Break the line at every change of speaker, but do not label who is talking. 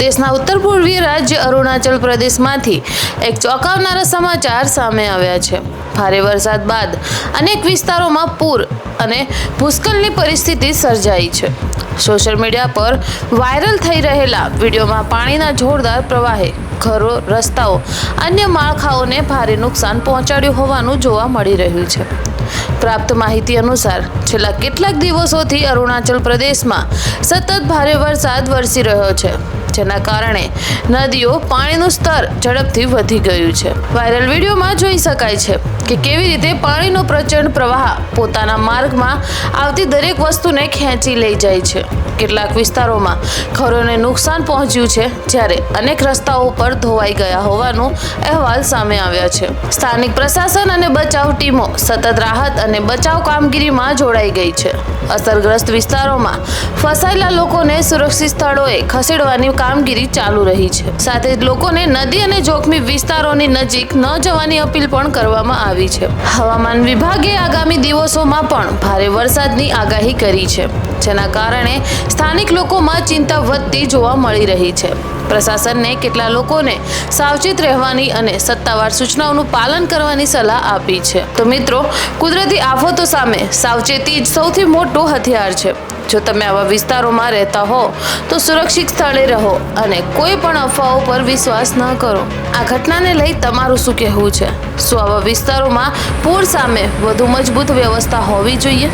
દેશના ઉત્તર પૂર્વીય રાજ્ય અરુણાચલ પ્રદેશમાંથી એક ચોંકાવનારા સમાચાર સામે આવ્યા છે। ભારે વરસાદ બાદ અનેક વિસ્તારોમાં પૂર અને ભૂસ્ખલનની પરિસ્થિતિ સર્જાઈ છે। સોશિયલ મીડિયા પર વાયરલ થઈ રહેલા વિડીયોમાં પાણીના જોરદાર પ્રવાહે ઘરો, રસ્તાઓ, અન્ય માળખાઓને ભારે નુકસાન પહોંચાડ્યું હોવાનું જોવા મળી રહ્યું છે। પ્રાપ્ત માહિતી અનુસાર છેલ્લા કેટલાક દિવસોથી અરુણાચલ પ્રદેશમાં સતત ભારે વરસાદ વરસી રહ્યો છે, જેના કારણે નદીઓ પાણીનું સ્તર ઝડપથી વધી ગયું છે। વાયરલ વિડીયોમાં જોઈ શકાય છે કે કેવી રીતે પાણીનો પ્રચંડ પ્રવાહ પોતાના માર્ગમાં આવતી દરેક વસ્તુને ખેંચી લઈ જાય છે। કેટલાક વિસ્તારોમાં ઘરોને નુકસાન પહોંચ્યું છે, જ્યારે અનેક રસ્તાઓ પર ધોવાઈ ગયા હોવાનું અહેવાલ સામે આવ્યા છે। સ્થાનિક પ્રશાસન અને બચાવ ટીમો સતત રાહત અને બચાવ કામગીરીમાં જોડાઈ ગઈ છે। અસરગ્રસ્ત વિસ્તારોમાં ફસાયેલા લોકોને સુરક્ષિત સ્થળોએ ખસેડવાની કામગીરી ચાલુ રહી છે। સાથે જ લોકોને નદી અને જોખમી વિસ્તારોની નજીક ન જવાની અપીલ પણ કરવામાં આવી છે। હવામાન વિભાગે આગામી દિવસોમાં પણ ભારે વરસાદની આગાહી કરી છે, જેના કારણે સ્થાનિક લોકોમાં ચિંતા વધતી જોવા મળી રહી છે। પ્રશાસનને કેટલા લોકોને સાવચેત રહેવાની અને સત્તાવાર સૂચનાઓનું પાલન કરવાની સલાહ આપી છે। તો મિત્રો, કુદરતી આફતો સામે સાવચેતી જ સૌથી મોટું હથિયાર છે। જો તમે આવા વિસ્તારોમાં રહેતા હો તો સુરક્ષિત સ્થળે રહો અને કોઈ પણ અફવાઓ પર વિશ્વાસ ન કરો। આ ઘટનાને લઈ તમારું શું કહેવું છે? શું આવા વિસ્તારોમાં પૂર સામે વધુ મજબૂત વ્યવસ્થા હોવી જોઈએ?